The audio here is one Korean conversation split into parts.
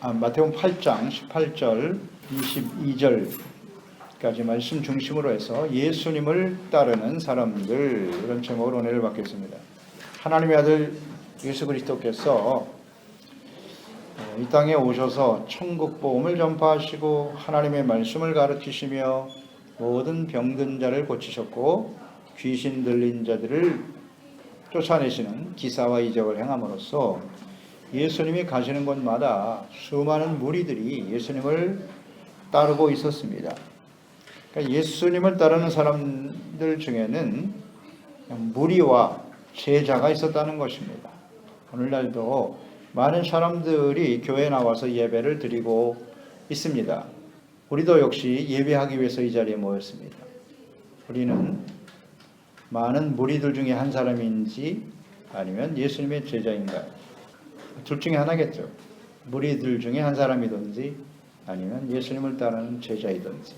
마태복음 8장 18절 22절까지 말씀 중심으로 해서 예수님을 따르는 사람들, 이런 제목으로 은혜를 받겠습니다. 하나님의 아들 예수 그리스도께서 이 땅에 오셔서 천국 복음을 전파하시고 하나님의 말씀을 가르치시며 모든 병든 자를 고치셨고 귀신 들린 자들을 쫓아내시는 기사와 이적을 행함으로써 예수님이 가시는 곳마다 수많은 무리들이 예수님을 따르고 있었습니다. 그러니까 예수님을 따르는 사람들 중에는 무리와 제자가 있었다는 것입니다. 오늘날도 많은 사람들이 교회에 나와서 예배를 드리고 있습니다. 우리도 역시 예배하기 위해서 이 자리에 모였습니다. 우리는 많은 무리들 중에 한 사람인지 아니면 예수님의 제자인가요? 둘 중에 하나겠죠. 무리들 중에 한 사람이든지 아니면 예수님을 따르는 제자이든지.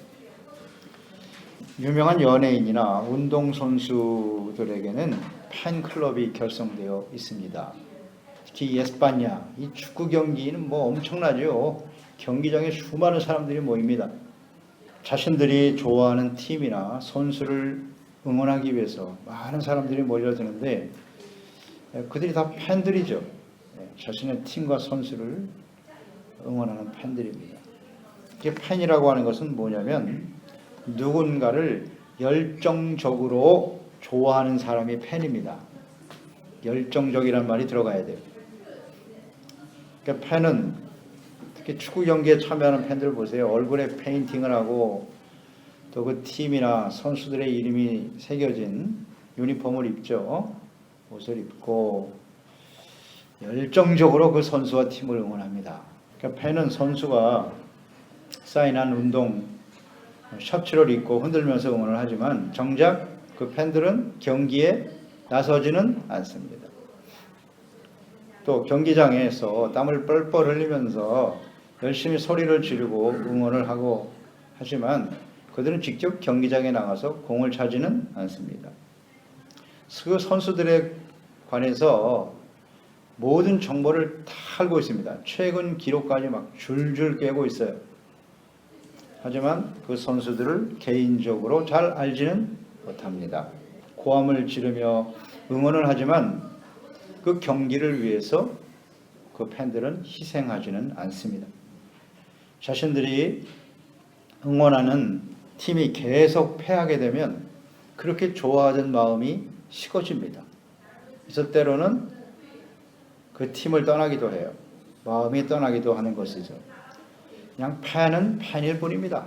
유명한 연예인이나 운동선수들에게는 팬클럽이 결성되어 있습니다. 특히 에스파냐, 이 축구 경기는 엄청나죠. 경기장에 수많은 사람들이 모입니다. 자신들이 좋아하는 팀이나 선수를 응원하기 위해서 많은 사람들이 몰려드는데 그들이 다 팬들이죠. 자신의 팀과 선수를 응원하는 팬들입니다. 이게 팬이라고 하는 것은 뭐냐면 누군가를 열정적으로 좋아하는 사람이 팬입니다. 열정적이란 말이 들어가야 돼요. 그러니까 팬은 특히 축구 경기에 참여하는 팬들 보세요. 얼굴에 페인팅을 하고 또 그 팀이나 선수들의 이름이 새겨진 유니폼을 입죠. 옷을 입고 열정적으로 그 선수와 팀을 응원합니다. 그러니까 팬은 선수가 사인한 운동 셔츠를 입고 흔들면서 응원을 하지만 정작 그 팬들은 경기에 나서지는 않습니다. 또 경기장에서 땀을 뻘뻘 흘리면서 열심히 소리를 지르고 응원을 하고 하지만 그들은 직접 경기장에 나가서 공을 차지는 않습니다. 그 선수들에 관해서 모든 정보를 다 알고 있습니다. 최근 기록까지 막 줄줄 깨고 있어요. 하지만 그 선수들을 개인적으로 잘 알지는 못합니다. 고함을 지르며 응원을 하지만 그 경기를 위해서 그 팬들은 희생하지는 않습니다. 자신들이 응원하는 팀이 계속 패하게 되면 그렇게 좋아하던 마음이 식어집니다. 그래서 때로는 그 팀을 떠나기도 해요. 마음이 떠나기도 하는 것이죠. 그냥 팬은 팬일 뿐입니다.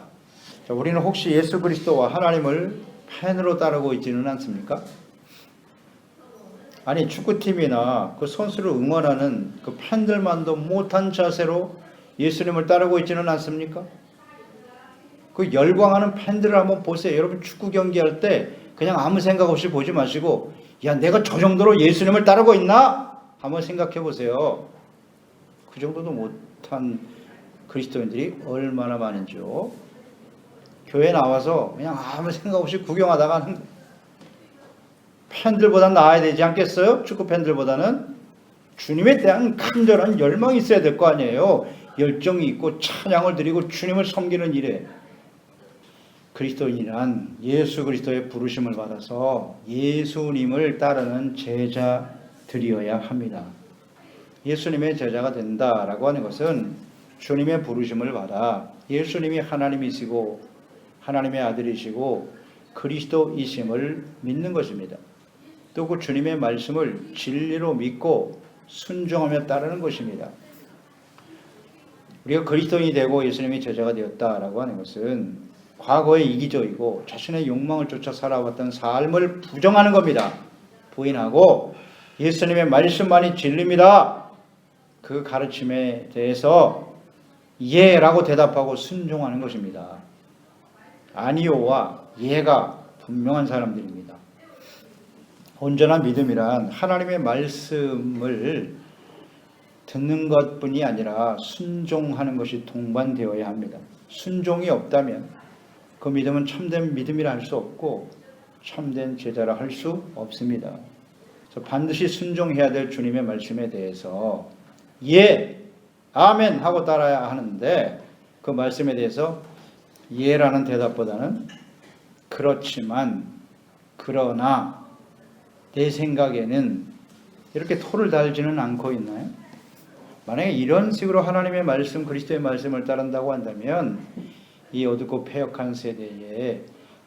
자, 우리는 혹시 예수 그리스도와 하나님을 팬으로 따르고 있지는 않습니까? 아니 축구팀이나 그 선수를 응원하는 그 팬들만도 못한 자세로 예수님을 따르고 있지는 않습니까? 그 열광하는 팬들을 한번 보세요. 여러분 축구 경기할 때 그냥 아무 생각 없이 보지 마시고 야 내가 저 정도로 예수님을 따르고 있나? 한번 생각해 보세요. 그 정도도 못한 그리스도인들이 얼마나 많은지요. 교회 나와서 그냥 아무 생각 없이 구경하다가 팬들보다 나아야 되지 않겠어요? 축구 팬들보다는. 주님에 대한 간절한 열망이 있어야 될 거 아니에요. 열정이 있고 찬양을 드리고 주님을 섬기는 일에 그리스도인이란 예수 그리스도의 부르심을 받아서 예수님을 따르는 제자들이어야 합니다. 예수님의 제자가 된다라고 하는 것은 주님의 부르심을 받아 예수님이 하나님이시고 하나님의 아들이시고 그리스도이심을 믿는 것입니다. 또 그 주님의 말씀을 진리로 믿고 순종하며 따르는 것입니다. 우리가 그리스도인이 되고 예수님의 제자가 되었다라고 하는 것은 과거의 이기적이고 자신의 욕망을 쫓아 살아왔던 삶을 부정하는 겁니다. 부인하고 예수님의 말씀만이 진리입니다. 그 가르침에 대해서 예라고 대답하고 순종하는 것입니다. 아니요와 예가 분명한 사람들입니다. 온전한 믿음이란 하나님의 말씀을 듣는 것뿐이 아니라 순종하는 것이 동반되어야 합니다. 순종이 없다면 그 믿음은 참된 믿음이라 할 수 없고 참된 제자라 할 수 없습니다. 그래서 반드시 순종해야 될 주님의 말씀에 대해서 예, 아멘 하고 따라야 하는데 그 말씀에 대해서 예라는 대답보다는 그렇지만, 그러나, 내 생각에는 이렇게 토를 달지는 않고 있나요? 만약에 이런 식으로 하나님의 말씀, 그리스도의 말씀을 따른다고 한다면 이 어둡고 패역한 세대에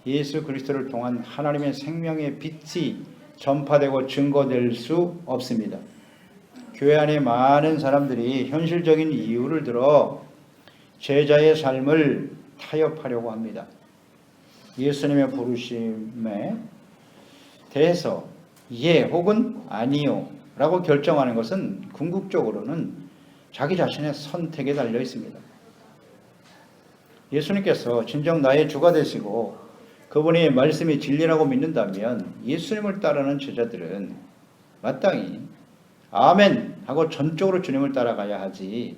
예수 그리스도를 통한 하나님의 생명의 빛이 전파되고 증거될 수 없습니다. 교회 안에 많은 사람들이 현실적인 이유를 들어 제자의 삶을 타협하려고 합니다. 예수님의 부르심에 대해서 예 혹은 아니요 라고 결정하는 것은 궁극적으로는 자기 자신의 선택에 달려 있습니다. 예수님께서 진정 나의 주가 되시고 그분이 말씀이 진리라고 믿는다면 예수님을 따르는 제자들은 마땅히 아멘 하고 전적으로 주님을 따라가야 하지,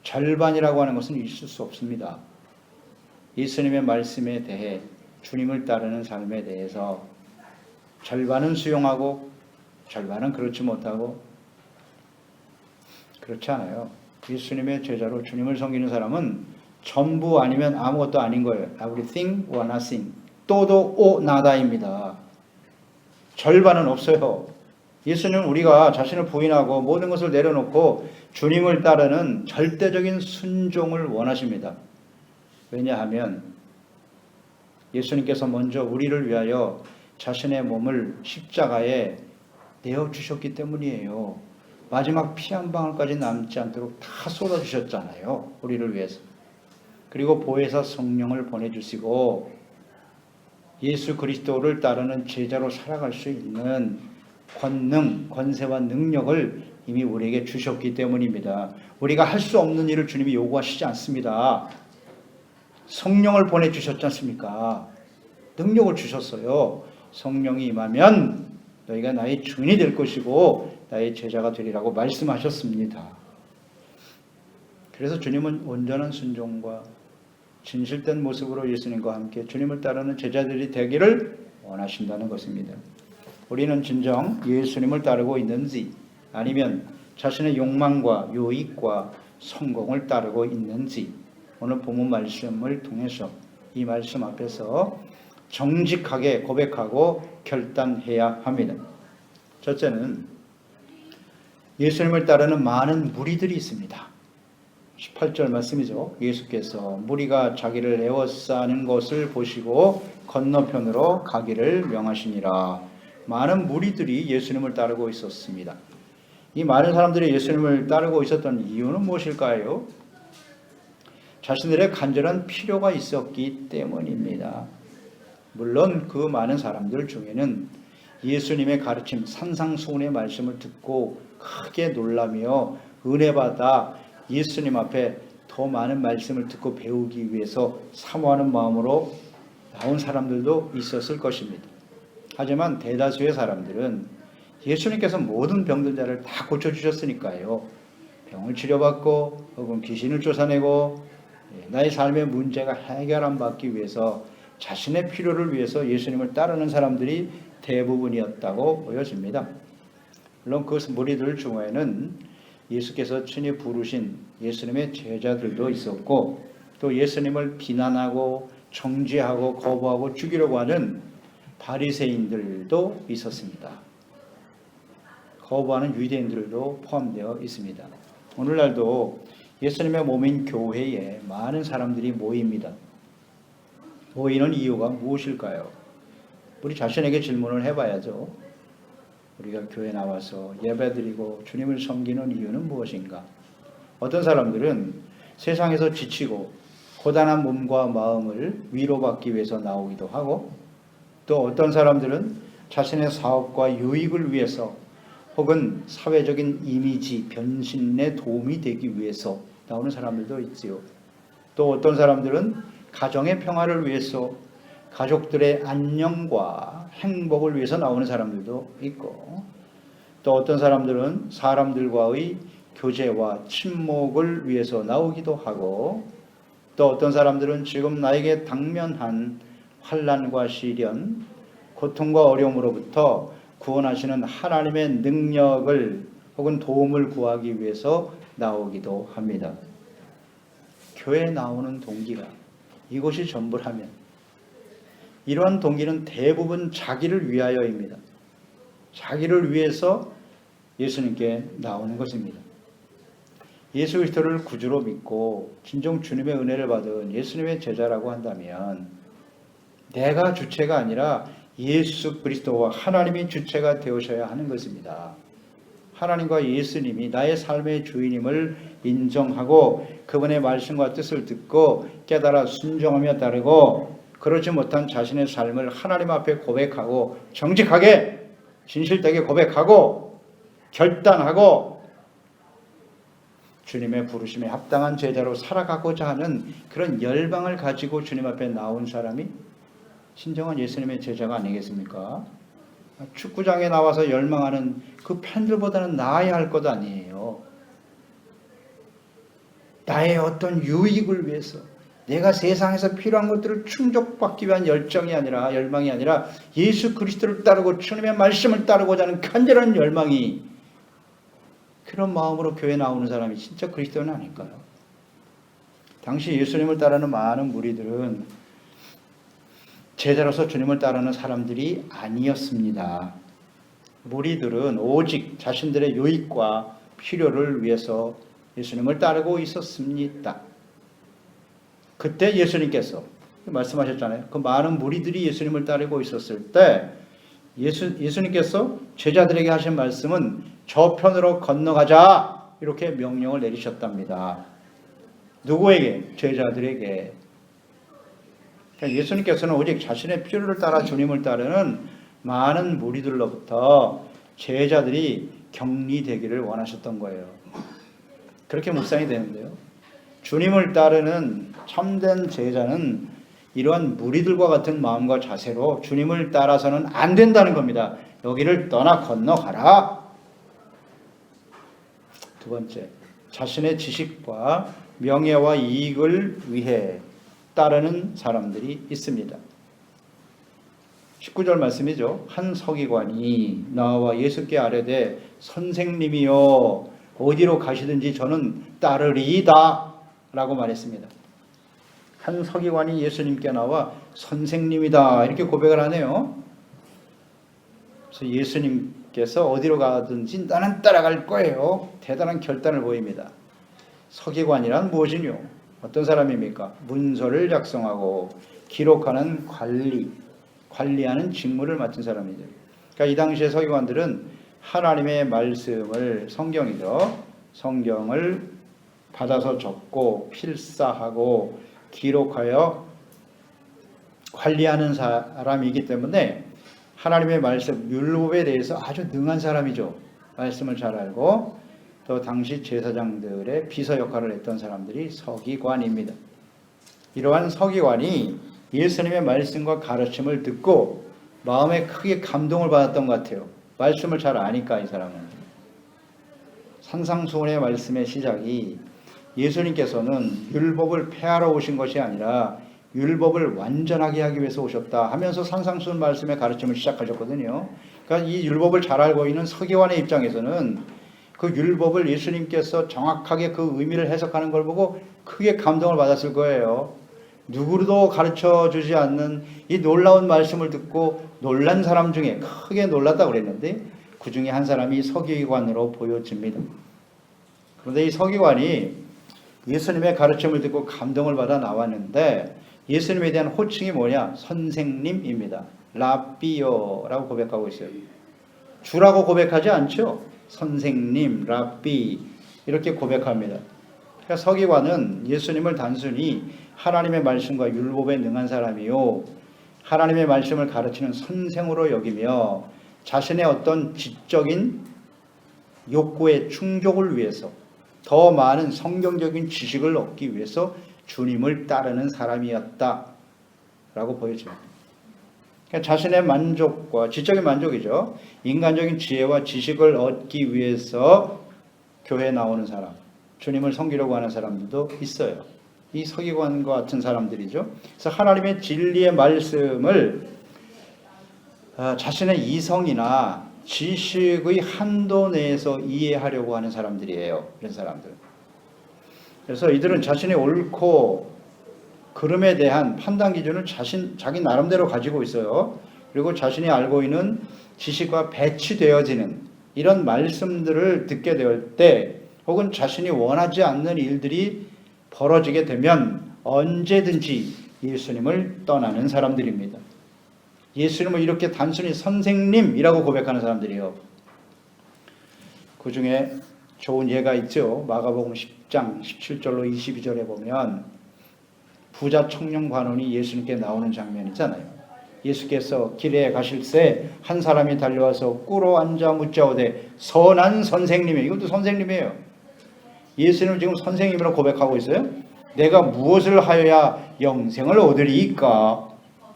절반이라고 하는 것은 있을 수 없습니다. 예수님의 말씀에 대해 주님을 따르는 삶에 대해서 절반은 수용하고 절반은 그렇지 못하고, 그렇지 않아요. 예수님의 제자로 주님을 섬기는 사람은 전부 아니면 아무것도 아닌 거예요. Everything or nothing. 또도 오 나다입니다. 절반은 없어요. 예수님은 우리가 자신을 부인하고 모든 것을 내려놓고 주님을 따르는 절대적인 순종을 원하십니다. 왜냐하면 예수님께서 먼저 우리를 위하여 자신의 몸을 십자가에 내어주셨기 때문이에요. 마지막 피 한 방울까지 남지 않도록 다 쏟아주셨잖아요. 우리를 위해서. 그리고 보혜사 성령을 보내주시고 예수 그리스도를 따르는 제자로 살아갈 수 있는 권능, 권세와 능력을 이미 우리에게 주셨기 때문입니다. 우리가 할 수 없는 일을 주님이 요구하시지 않습니다. 성령을 보내주셨지 않습니까? 능력을 주셨어요. 성령이 임하면 너희가 나의 증인이 될 것이고 나의 제자가 되리라고 말씀하셨습니다. 그래서 주님은 온전한 순종과 진실된 모습으로 예수님과 함께 주님을 따르는 제자들이 되기를 원하신다는 것입니다. 우리는 진정 예수님을 따르고 있는지, 아니면 자신의 욕망과 유익과 성공을 따르고 있는지, 오늘 본문 말씀을 통해서 이 말씀 앞에서 정직하게 고백하고 결단해야 합니다. 첫째는 예수님을 따르는 많은 무리들이 있습니다. 18절 말씀이죠. 예수께서 무리가 자기를 에워싸는 것을 보시고 건너편으로 가기를 명하시니라. 많은 무리들이 예수님을 따르고 있었습니다. 이 많은 사람들이 예수님을 따르고 있었던 이유는 무엇일까요? 자신들의 간절한 필요가 있었기 때문입니다. 물론 그 많은 사람들 중에는 예수님의 가르침, 산상수훈의 말씀을 듣고 크게 놀라며 은혜받아 예수님 앞에 더 많은 말씀을 듣고 배우기 위해서 사모하는 마음으로 나온 사람들도 있었을 것입니다. 하지만 대다수의 사람들은 예수님께서 모든 병든 자를 다 고쳐주셨으니까요. 병을 치료받고 혹은 귀신을 쫓아내고 나의 삶의 문제가 해결 안 받기 위해서 자신의 필요를 위해서 예수님을 따르는 사람들이 대부분이었다고 보여집니다. 물론 그 무리들 중에는 예수께서 친히 부르신 예수님의 제자들도 있었고, 또 예수님을 비난하고 정죄하고 거부하고 죽이려고 하는 바리새인들도 있었습니다. 거부하는 유대인들도 포함되어 있습니다. 오늘날도 예수님의 몸인 교회에 많은 사람들이 모입니다. 모이는 이유가 무엇일까요? 우리 자신에게 질문을 해봐야죠. 우리가 교회에 나와서 예배드리고 주님을 섬기는 이유는 무엇인가? 어떤 사람들은 세상에서 지치고 고단한 몸과 마음을 위로받기 위해서 나오기도 하고, 또 어떤 사람들은 자신의 사업과 유익을 위해서 혹은 사회적인 이미지 변신에 도움이 되기 위해서 나오는 사람들도 있지요. 또 어떤 사람들은 가정의 평화를 위해서, 가족들의 안녕과 행복을 위해서 나오는 사람들도 있고, 또 어떤 사람들은 사람들과의 교제와 친목을 위해서 나오기도 하고, 또 어떤 사람들은 지금 나에게 당면한 환난과 시련, 고통과 어려움으로부터 구원하시는 하나님의 능력을 혹은 도움을 구하기 위해서 나오기도 합니다. 교회에 나오는 동기가 이것이 전부라면 이러한 동기는 대부분 자기를 위하여입니다. 자기를 위해서 예수님께 나오는 것입니다. 예수 그리스도를 구주로 믿고 진정 주님의 은혜를 받은 예수님의 제자라고 한다면 내가 주체가 아니라 예수 그리스도와 하나님이 주체가 되어셔야 하는 것입니다. 하나님과 예수님이 나의 삶의 주인임을 인정하고 그분의 말씀과 뜻을 듣고 깨달아 순종하며 따르고 그러지 못한 자신의 삶을 하나님 앞에 고백하고 정직하게 진실되게 고백하고 결단하고 주님의 부르심에 합당한 제자로 살아가고자 하는 그런 열망을 가지고 주님 앞에 나온 사람이 진정한 예수님의 제자가 아니겠습니까? 축구장에 나와서 열망하는 그 팬들보다는 나아야 할 것 아니에요. 나의 어떤 유익을 위해서 내가 세상에서 필요한 것들을 충족받기 위한 열망이 아니라 예수 그리스도를 따르고 주님의 말씀을 따르고자 하는 간절한 열망이, 그런 마음으로 교회에 나오는 사람이 진짜 그리스도는 아닐까요? 당시 예수님을 따르는 많은 무리들은 제자로서 주님을 따르는 사람들이 아니었습니다. 무리들은 오직 자신들의 유익과 필요를 위해서 예수님을 따르고 있었습니다. 그때 예수님께서 말씀하셨잖아요. 그 많은 무리들이 예수님을 따르고 있었을 때 예수님께서 제자들에게 하신 말씀은 저편으로 건너가자 이렇게 명령을 내리셨답니다. 누구에게? 제자들에게. 그러니까 예수님께서는 오직 자신의 필요를 따라 주님을 따르는 많은 무리들로부터 제자들이 격리되기를 원하셨던 거예요. 그렇게 묵상이 되는데요. 주님을 따르는 참된 제자는 이러한 무리들과 같은 마음과 자세로 주님을 따라서는 안 된다는 겁니다. 여기를 떠나 건너가라. 두 번째, 자신의 지식과 명예와 이익을 위해 따르는 사람들이 있습니다. 19절 말씀이죠. 한 서기관이 나와 예수께 아뢰되 선생님이여 어디로 가시든지 저는 따르리이다 라고 말했습니다. 한 서기관이 예수님께 나와 선생님이다 이렇게 고백을 하네요. 그래서 예수님께서 어디로 가든지 나는 따라갈 거예요. 대단한 결단을 보입니다. 서기관이란 무엇이뇨? 어떤 사람입니까? 문서를 작성하고 기록하는 관리하는 직무를 맡은 사람이죠. 그러니까 이 당시의 서기관들은 하나님의 말씀을, 성경을 받아서 적고 필사하고 기록하여 관리하는 사람이기 때문에 하나님의 말씀, 율법에 대해서 아주 능한 사람이죠. 말씀을 잘 알고 또 당시 제사장들의 비서 역할을 했던 사람들이 서기관입니다. 이러한 서기관이 예수님의 말씀과 가르침을 듣고 마음에 크게 감동을 받았던 것 같아요. 말씀을 잘 아니까 이 사람은. 산상수훈의 말씀의 시작이 예수님께서는 율법을 폐하러 오신 것이 아니라 율법을 완전하게 하기 위해서 오셨다 하면서 산상수훈 말씀의 가르침을 시작하셨거든요. 그러니까 이 율법을 잘 알고 있는 서기관의 입장에서는 그 율법을 예수님께서 정확하게 그 의미를 해석하는 걸 보고 크게 감동을 받았을 거예요. 누구도 가르쳐 주지 않는 이 놀라운 말씀을 듣고 놀란 사람 중에 크게 놀랐다고 그랬는데 그 중에 한 사람이 서기관으로 보여집니다. 그런데 이 서기관이 예수님의 가르침을 듣고 감동을 받아 나왔는데 예수님에 대한 호칭이 뭐냐? 선생님입니다. 라비요라고 고백하고 있어요. 주라고 고백하지 않죠? 선생님, 라비 이렇게 고백합니다. 그러니까 서기관은 예수님을 단순히 하나님의 말씀과 율법에 능한 사람이요, 하나님의 말씀을 가르치는 선생으로 여기며 자신의 어떤 지적인 욕구의 충족을 위해서 더 많은 성경적인 지식을 얻기 위해서 주님을 따르는 사람이었다라고 보여집니다. 그러니까 자신의 만족과 지적인 만족이죠. 인간적인 지혜와 지식을 얻기 위해서 교회에 나오는 사람, 주님을 섬기려고 하는 사람들도 있어요. 이 서기관과 같은 사람들이죠. 그래서 하나님의 진리의 말씀을 자신의 이성이나 지식의 한도 내에서 이해하려고 하는 사람들이에요. 이런 사람들. 그래서 이들은 자신의 옳고 그름에 대한 판단 기준을 자기 나름대로 가지고 있어요. 그리고 자신이 알고 있는 지식과 배치되어지는 이런 말씀들을 듣게 될 때, 혹은 자신이 원하지 않는 일들이 벌어지게 되면 언제든지 예수님을 떠나는 사람들입니다. 예수님을 이렇게 단순히 선생님이라고 고백하는 사람들이에요. 그 중에 좋은 예가 있죠. 마가복음 10장 17절로 22절에 보면 부자 청년 관원이 예수님께 나오는 장면 있잖아요. 예수께서 길에 가실새 한 사람이 달려와서 꿇어 앉아 묻자오되 선한 선생님이에요. 이것도 선생님이에요. 예수님은 지금 선생님이라고 고백하고 있어요. 내가 무엇을 하여야 영생을 얻으리이까?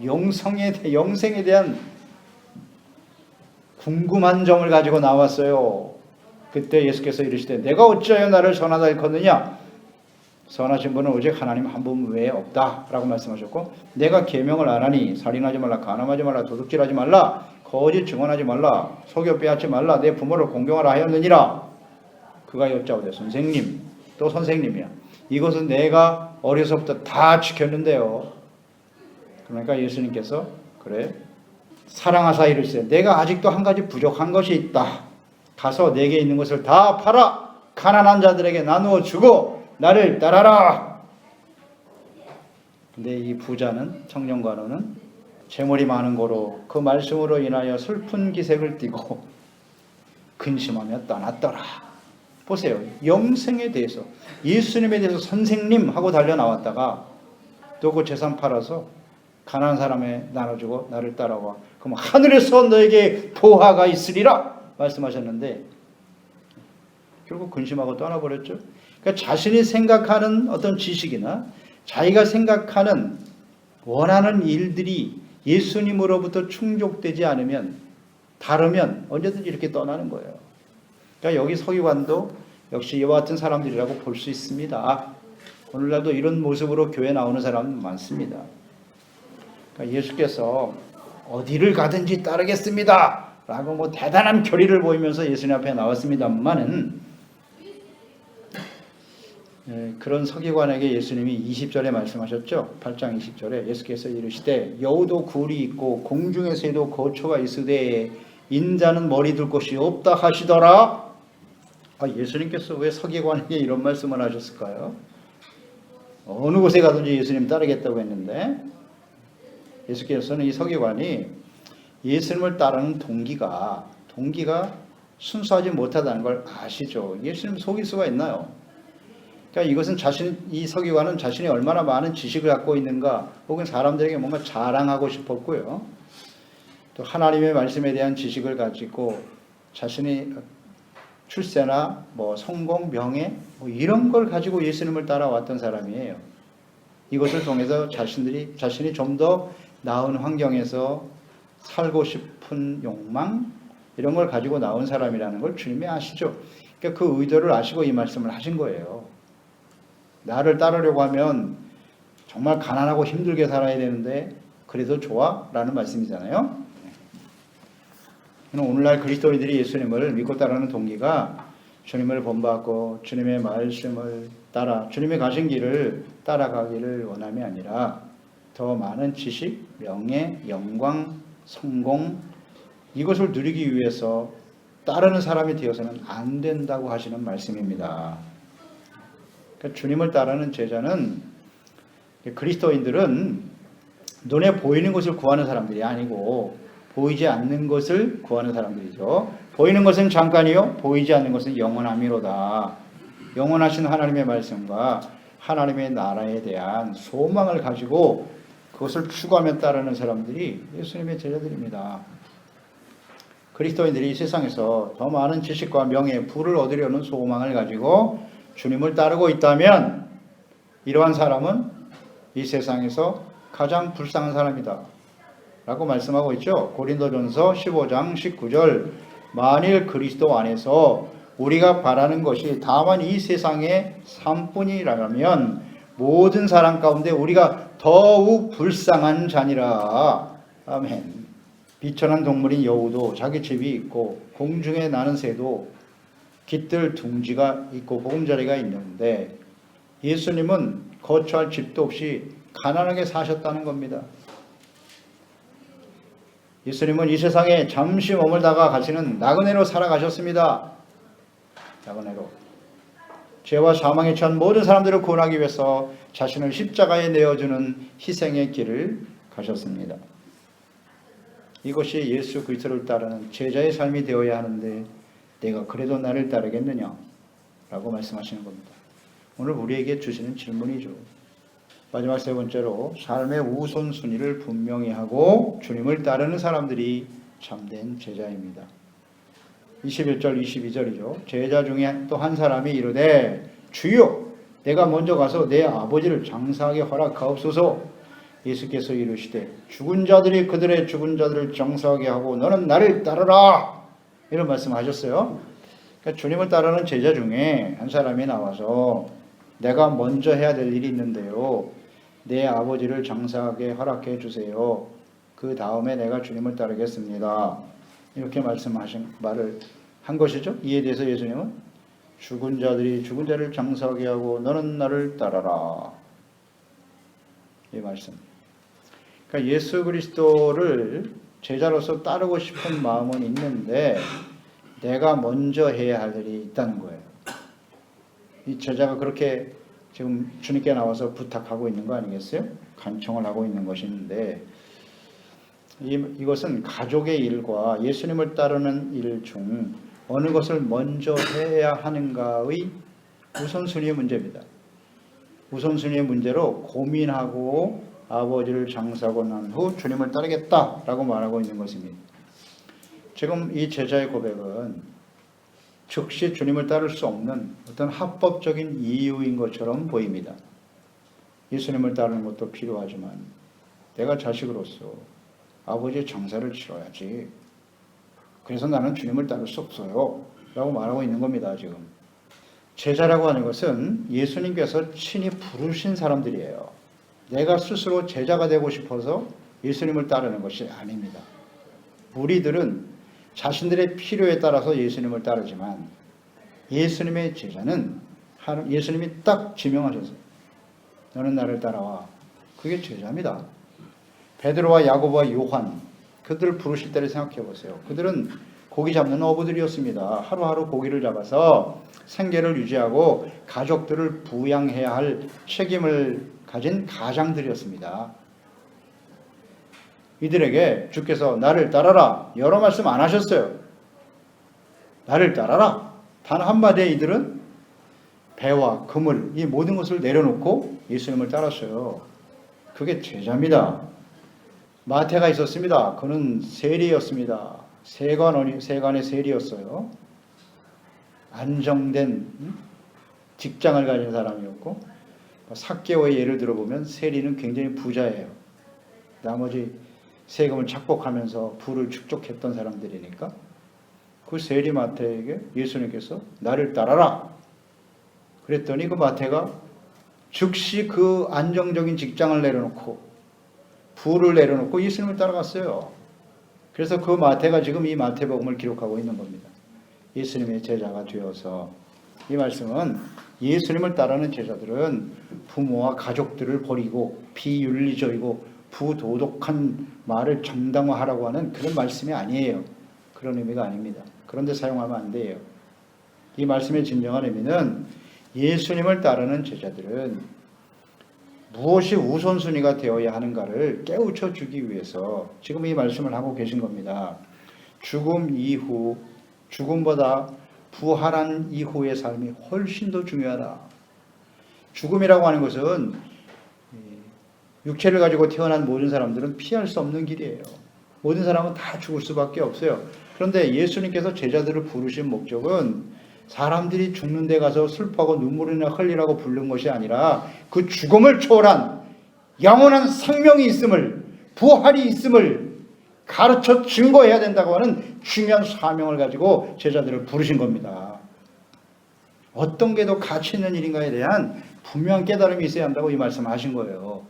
영생에 대한 궁금한 점을 가지고 나왔어요. 그때 예수께서 이르시되 내가 어찌하여 나를 선하다 일컫느냐? 선하신 분은 오직 하나님 한 분 외에 없다 라고 말씀하셨고, 내가 계명을 안 하니 살인하지 말라, 간음하지 말라, 도둑질하지 말라, 거짓 증언하지 말라, 속여 빼앗지 말라, 내 부모를 공경하라 하였느니라. 그가 여짜오되 선생님, 또 선생님이야. 이것은 내가 어려서부터 다 지켰는데요. 그러니까 예수님께서 그래 사랑하사 이르시되 내가 아직도 한 가지 부족한 것이 있다. 가서 내게 있는 것을 다 팔아 가난한 자들에게 나누어 주고 나를 따라라. 근데 이 부자는, 청년관원은 재물이 많은 거로 그 말씀으로 인하여 슬픈 기색을 띠고 근심하며 떠났더라. 보세요. 영생에 대해서, 예수님에 대해서 선생님 하고 달려 나왔다가 또 그 재산 팔아서 가난한 사람에 나눠주고 나를 따라와. 그럼 하늘에서 너에게 보화가 있으리라 말씀하셨는데 결국 근심하고 떠나버렸죠. 그러니까 자신이 생각하는 어떤 지식이나 자기가 생각하는 원하는 일들이 예수님으로부터 충족되지 않으면, 다르면 언제든지 이렇게 떠나는 거예요. 그러니까 여기 서기관도 역시 이와 같은 사람들이라고 볼 수 있습니다. 오늘날도 이런 모습으로 교회 나오는 사람은 많습니다. 그러니까 예수께서 어디를 가든지 따르겠습니다 라고 뭐 대단한 결의를 보이면서 예수님 앞에 나왔습니다만은, 그런 서기관에게 예수님이 20절에 말씀하셨죠. 8장 20절에 예수께서 이르시되 여우도 굴이 있고 공중에서도 거처가 있으되 인자는 머리 둘 곳이 없다 하시더라. 예수님께서 왜 서기관에게 이런 말씀을 하셨을까요? 어느 곳에 가든지 예수님 따르겠다고 했는데, 예수께서는 이 서기관이 예수님을 따르는 동기가 순수하지 못하다는 걸 아시죠. 예수님 속일 수가 있나요? 그러니까 이것은 이 서기관은 자신이 얼마나 많은 지식을 갖고 있는가, 혹은 사람들에게 뭔가 자랑하고 싶었고요. 또 하나님의 말씀에 대한 지식을 가지고 자신이 출세나 뭐 성공, 명예 이런 걸 가지고 예수님을 따라왔던 사람이에요. 이것을 통해서 자신이 좀 더 나은 환경에서 살고 싶은 욕망, 이런 걸 가지고 나온 사람이라는 걸 주님이 아시죠. 그러니까 그 의도를 아시고 이 말씀을 하신 거예요. 나를 따르려고 하면 정말 가난하고 힘들게 살아야 되는데 그래도 좋아? 라는 말씀이잖아요. 오늘날 그리스도인들이 예수님을 믿고 따르는 동기가 주님을 본받고 주님의 말씀을 따라 주님이 가신 길을 따라가기를 원함이 아니라 더 많은 지식, 명예, 영광, 성공, 이것을 누리기 위해서 따르는 사람이 되어서는 안 된다고 하시는 말씀입니다. 그러니까 주님을 따르는 제자는, 그리스도인들은 눈에 보이는 것을 구하는 사람들이 아니고 보이지 않는 것을 구하는 사람들이죠. 보이는 것은 잠깐이요, 보이지 않는 것은 영원함이로다. 영원하신 하나님의 말씀과 하나님의 나라에 대한 소망을 가지고 그것을 추구하며 따르는 사람들이 예수님의 제자들입니다. 그리스도인들이 이 세상에서 더 많은 지식과 명예, 부를 얻으려는 소망을 가지고 주님을 따르고 있다면 이러한 사람은 이 세상에서 가장 불쌍한 사람이다 라고 말씀하고 있죠. 고린도전서 15장 19절, 만일 그리스도 안에서 우리가 바라는 것이 다만 이 세상의 삶뿐이라면 모든 사람 가운데 우리가 더욱 불쌍한 자니라. 아멘. 비천한 동물인 여우도 자기 집이 있고 공중에 나는 새도 깃들 둥지가 있고 보금자리가 있는데 예수님은 거처할 집도 없이 가난하게 사셨다는 겁니다. 예수님은 이 세상에 잠시 머물다가 가시는 나그네로 살아가셨습니다. 나그네로. 죄와 사망에 처한 모든 사람들을 구원하기 위해서 자신을 십자가에 내어주는 희생의 길을 가셨습니다. 이것이 예수 그리스도를 따르는 제자의 삶이 되어야 하는데 내가 그래도 나를 따르겠느냐? 라고 말씀하시는 겁니다. 오늘 우리에게 주시는 질문이죠. 마지막 세 번째로 삶의 우선순위를 분명히 하고 주님을 따르는 사람들이 참된 제자입니다. 21절 22절이죠. 제자 중에 또 한 사람이 이르되 주여 내가 먼저 가서 내 아버지를 장사하게 허락하옵소서. 예수께서 이르시되 죽은 자들이 그들의 죽은 자들을 장사하게 하고 너는 나를 따르라. 이런 말씀하셨어요. 그러니까 주님을 따르는 제자 중에 한 사람이 나와서 내가 먼저 해야 될 일이 있는데요. 내 아버지를 장사하게 허락해 주세요. 그 다음에 내가 주님을 따르겠습니다. 이렇게 말을 한 것이죠. 이에 대해서 예수님은 죽은 자들이 죽은 자를 장사하게 하고 너는 나를 따라라. 이 말씀. 그러니까 예수 그리스도를 제자로서 따르고 싶은 마음은 있는데 내가 먼저 해야 할 일이 있다는 거예요. 이 제자가 그렇게 지금 주님께 나와서 부탁하고 있는 거 아니겠어요? 간청을 하고 있는 것인데 이것은 가족의 일과 예수님을 따르는 일 중 어느 것을 먼저 해야 하는가의 우선순위의 문제입니다. 우선순위의 문제로 고민하고 아버지를 장사하고 난 후 주님을 따르겠다라고 말하고 있는 것입니다. 지금 이 제자의 고백은 즉시 주님을 따를 수 없는 어떤 합법적인 이유인 것처럼 보입니다. 예수님을 따르는 것도 필요하지만 내가 자식으로서 아버지의 장사를 치러야지. 그래서 나는 주님을 따를 수 없어요. 라고 말하고 있는 겁니다. 지금. 제자라고 하는 것은 예수님께서 친히 부르신 사람들이에요. 내가 스스로 제자가 되고 싶어서 예수님을 따르는 것이 아닙니다. 무리들은 자신들의 필요에 따라서 예수님을 따르지만 예수님의 제자는 예수님이 딱 지명하셔서 너는 나를 따라와. 그게 제자입니다. 베드로와 야고보와 요한 그들을 부르실 때를 생각해 보세요. 그들은 고기 잡는 어부들이었습니다. 하루하루 고기를 잡아서 생계를 유지하고 가족들을 부양해야 할 책임을 가진 가장들이었습니다. 이들에게 주께서 나를 따라라 여러 말씀 안 하셨어요. 나를 따라라. 단 한마디에 이들은 배와 그물 이 모든 것을 내려놓고 예수님을 따랐어요. 그게 제자입니다. 마태가 있었습니다. 그는 세리였습니다. 세관의 세리였어요. 안정된 직장을 가진 사람이었고 삭개오의 예를 들어보면 세리는 굉장히 부자예요. 나머지 세금을 착복하면서 부를 축적했던 사람들이니까 그 세리 마태에게 예수님께서 나를 따라라. 그랬더니 그 마태가 즉시 그 안정적인 직장을 내려놓고 부를 내려놓고 예수님을 따라갔어요. 그래서 그 마태가 지금 이 마태복음을 기록하고 있는 겁니다. 예수님의 제자가 되어서 이 말씀은 예수님을 따르는 제자들은 부모와 가족들을 버리고 비윤리적이고 부도덕한 말을 정당화하라고 하는 그런 말씀이 아니에요. 그런 의미가 아닙니다. 그런데 사용하면 안 돼요. 이 말씀의 진정한 의미는 예수님을 따르는 제자들은 무엇이 우선순위가 되어야 하는가를 깨우쳐 주기 위해서 지금 이 말씀을 하고 계신 겁니다. 죽음 이후, 죽음보다 부활한 이후의 삶이 훨씬 더 중요하다. 죽음이라고 하는 것은 육체를 가지고 태어난 모든 사람들은 피할 수 없는 길이에요. 모든 사람은 다 죽을 수밖에 없어요. 그런데 예수님께서 제자들을 부르신 목적은 사람들이 죽는 데 가서 슬퍼하고 눈물이나 흘리라고 부른 것이 아니라 그 죽음을 초월한 영원한 생명이 있음을, 부활이 있음을 가르쳐 증거해야 된다고 하는 중요한 사명을 가지고 제자들을 부르신 겁니다. 어떤 게 더 가치 있는 일인가에 대한 분명한 깨달음이 있어야 한다고 이 말씀을 하신 거예요.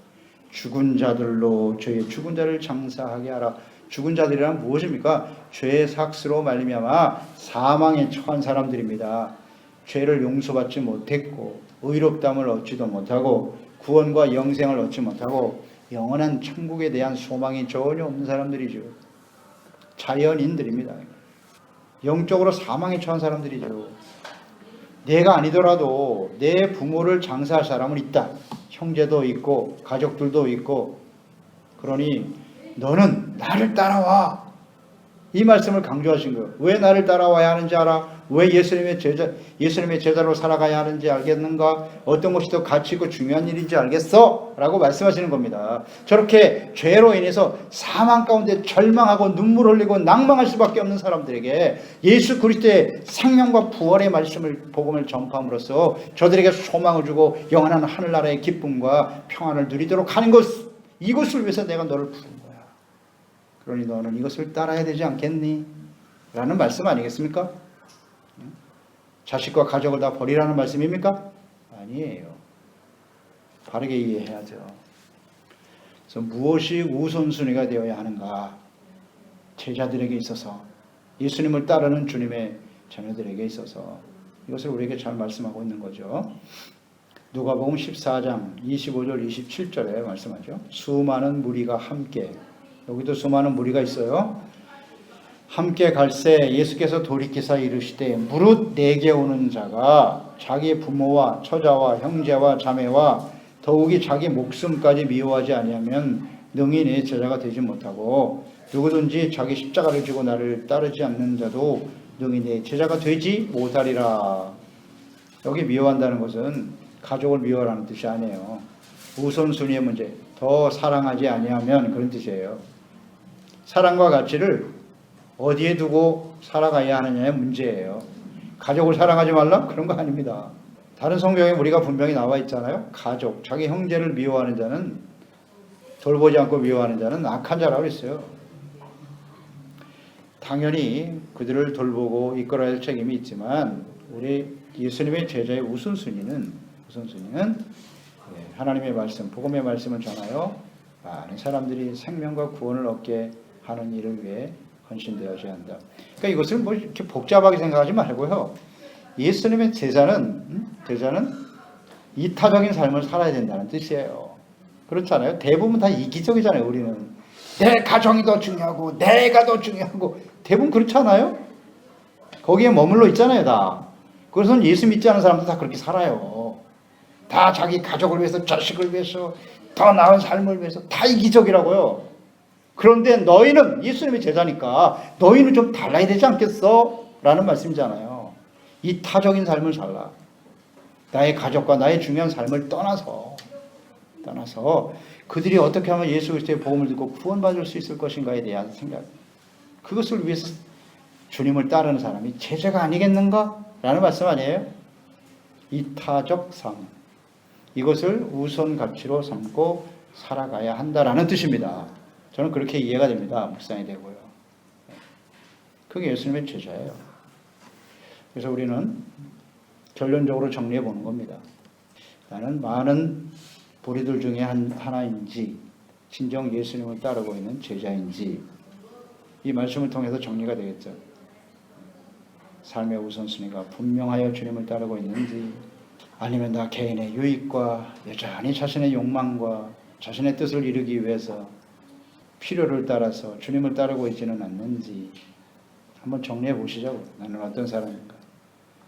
죽은 자들로 저의 죽은 자를 장사하게 하라. 죽은 자들이란 무엇입니까? 죄의 삭스로 말미암아 사망에 처한 사람들입니다. 죄를 용서받지 못했고 의롭다함을 얻지도 못하고 구원과 영생을 얻지 못하고 영원한 천국에 대한 소망이 전혀 없는 사람들이죠. 자연인들입니다. 영적으로 사망에 처한 사람들이죠. 내가 아니더라도 내 부모를 장사할 사람은 있다. 형제도 있고 가족들도 있고. 그러니 너는 나를 따라와. 이 말씀을 강조하신 거예요. 왜 나를 따라와야 하는지 알아? 왜 예수님의 제자로 살아가야 하는지 알겠는가? 어떤 것이 더 가치 있고 중요한 일인지 알겠어? 라고 말씀하시는 겁니다. 저렇게 죄로 인해서 사망 가운데 절망하고 눈물 흘리고 낭망할 수밖에 없는 사람들에게 예수 그리스도의 생명과 부활의 복음을 전파함으로써 저들에게 소망을 주고 영원한 하늘나라의 기쁨과 평안을 누리도록 하는 것, 이것을 위해서 내가 너를 부른 거야. 그러니 너는 이것을 따라야 되지 않겠니? 라는 말씀 아니겠습니까? 자식과 가족을 다 버리라는 말씀입니까? 아니에요. 바르게 이해해야죠. 그래서 무엇이 우선순위가 되어야 하는가? 제자들에게 있어서, 예수님을 따르는 주님의 자녀들에게 있어서 이것을 우리에게 잘 말씀하고 있는 거죠. 누가복음 14장 25절 27절에 말씀하죠. 수많은 무리가 함께, 여기도 수많은 무리가 있어요. 함께 갈새 예수께서 돌이키사 이르시되 무릇 내게 오는 자가 자기 부모와 처자와 형제와 자매와 더욱이 자기 목숨까지 미워하지 아니하면 능히 내 제자가 되지 못하고 누구든지 자기 십자가를 지고 나를 따르지 않는 자도 능히 내 제자가 되지 못하리라. 여기 미워한다는 것은 가족을 미워하라는 뜻이 아니에요. 우선순위의 문제, 더 사랑하지 아니하면 그런 뜻이에요. 사랑과 가치를 어디에 두고 살아가야 하느냐의 문제예요. 가족을 사랑하지 말라? 그런 거 아닙니다. 다른 성경에 우리가 분명히 나와 있잖아요. 가족, 자기 형제를 미워하는 자는, 돌보지 않고 미워하는 자는 악한 자라고 했어요. 당연히 그들을 돌보고 이끌어야 할 책임이 있지만 우리 예수님의 제자의 우선순위는 하나님의 말씀, 복음의 말씀을 전하여 많은 사람들이 생명과 구원을 얻게 하는 일을 위해 헌신되어야 한다. 그러니까 이것을 뭐 이렇게 복잡하게 생각하지 말고요. 예수님의 제자는 이타적인 삶을 살아야 된다는 뜻이에요. 그렇잖아요. 대부분 다 이기적이잖아요. 우리는 내 가정이 더 중요하고 내가 더 중요하고 대부분 그렇잖아요. 거기에 머물러 있잖아요. 다. 그래서 예수 믿지 않은 사람들 다 그렇게 살아요. 다 자기 가족을 위해서, 자식을 위해서, 더 나은 삶을 위해서 다 이기적이라고요. 그런데 너희는 예수님의 제자니까 너희는 좀 달라야 되지 않겠어? 라는 말씀이잖아요. 이타적인 삶을 살라. 나의 가족과 나의 중요한 삶을 떠나서 그들이 어떻게 하면 예수 그리스도의 복음을 듣고 구원받을 수 있을 것인가에 대한 생각, 그것을 위해서 주님을 따르는 사람이 제자가 아니겠는가? 라는 말씀 아니에요? 이타적 삶, 이것을 우선 가치로 삼고 살아가야 한다라는 뜻입니다. 저는 그렇게 이해가 됩니다. 묵상이 되고요. 그게 예수님의 제자예요. 그래서 우리는 결론적으로 정리해 보는 겁니다. 나는 많은 보리들 중에 하나인지 진정 예수님을 따르고 있는 제자인지, 이 말씀을 통해서 정리가 되겠죠. 삶의 우선순위가 분명하여 주님을 따르고 있는지, 아니면 나 개인의 유익과 여전히 자신의 욕망과 자신의 뜻을 이루기 위해서 필요를 따라서 주님을 따르고 있지는 않는지 한번 정리해 보시자고. 나는 어떤 사람인가,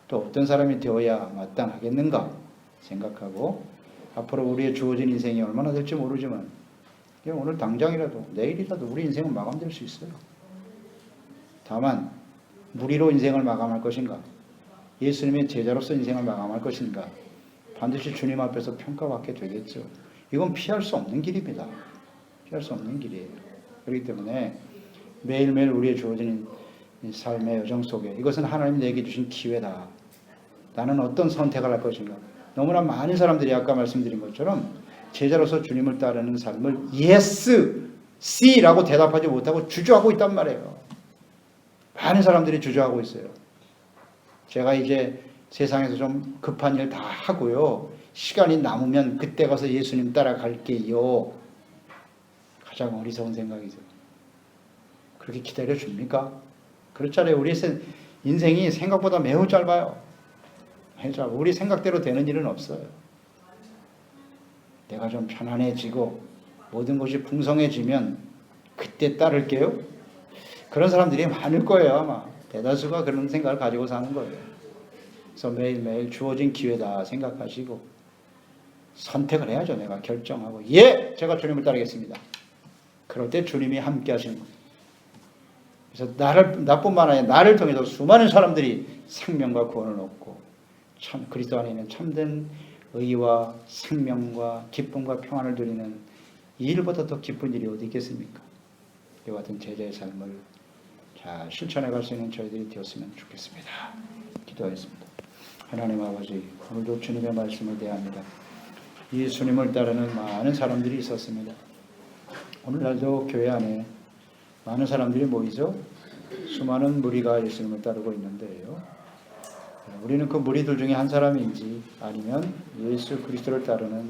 또 어떤 사람이 되어야 마땅하겠는가 생각하고, 앞으로 우리의 주어진 인생이 얼마나 될지 모르지만 오늘 당장이라도 내일이라도 우리 인생은 마감될 수 있어요. 다만 무리로 인생을 마감할 것인가, 예수님의 제자로서 인생을 마감할 것인가, 반드시 주님 앞에서 평가받게 되겠죠. 이건 피할 수 없는 길입니다. 피할 수 없는 길이에요. 그렇기 때문에 매일매일 우리의 주어진 삶의 여정 속에 이것은 하나님이 내게 주신 기회다. 나는 어떤 선택을 할 것인가. 너무나 많은 사람들이 아까 말씀드린 것처럼 제자로서 주님을 따르는 삶을 yes, C라고 대답하지 못하고 주저하고 있단 말이에요. 많은 사람들이 주저하고 있어요. 제가 이제 세상에서 좀 급한 일 다 하고요, 시간이 남으면 그때 가서 예수님 따라갈게요. 가장 어리석은 생각이죠. 그렇게 기다려 줍니까? 그렇잖아요. 우리 인생이 생각보다 매우 짧아요. 우리 생각대로 되는 일은 없어요. 내가 좀 편안해지고 모든 것이 풍성해지면 그때 따를게요. 그런 사람들이 많을 거예요. 아마 대다수가 그런 생각을 가지고 사는 거예요. 그래서 매일매일 주어진 기회다 생각하시고 선택을 해야죠. 내가 결정하고 예! 제가 주님을 따르겠습니다. 그럴 때 주님이 함께 하시는 거예요. 그래서 나뿐만 아니라 나를 통해서 수많은 사람들이 생명과 구원을 얻고 참 그리스도 안에 있는 참된 의와 생명과 기쁨과 평안을 누리는 이 일보다 더 기쁜 일이 어디 있겠습니까? 이와 같은 제자의 삶을 잘 실천해 갈 수 있는 저희들이 되었으면 좋겠습니다. 기도하겠습니다. 하나님 아버지, 오늘도 주님의 말씀을 대합니다. 예수님을 따르는 많은 사람들이 있었습니다. 오늘날도 교회 안에 많은 사람들이 모이죠. 수많은 무리가 예수님을 따르고 있는데요. 우리는 그 무리들 중에 한 사람인지 아니면 예수 그리스도를 따르는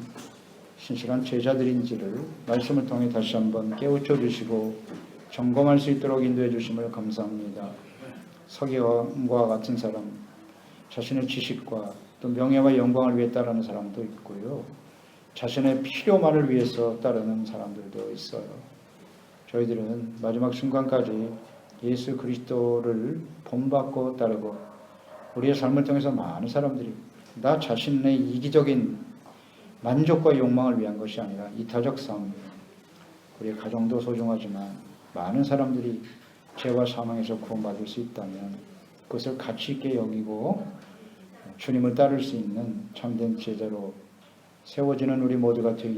신실한 제자들인지를 말씀을 통해 다시 한번 깨우쳐 주시고 점검할 수 있도록 인도해 주심을 감사합니다. 서기관과 같은 사람, 자신의 지식과 또 명예와 영광을 위해 따르는 사람도 있고요. 자신의 필요만을 위해서 따르는 사람들도 있어요. 저희들은 마지막 순간까지 예수 그리스도를 본받고 따르고 우리의 삶을 통해서 많은 사람들이 나 자신의 이기적인 만족과 욕망을 위한 것이 아니라 이타적 삶, 우리의 가정도 소중하지만 많은 사람들이 죄와 사망에서 구원받을 수 있다면 그것을 가치 있게 여기고 주님을 따를 수 있는 참된 제자로 세워지는 우리 모두가 되기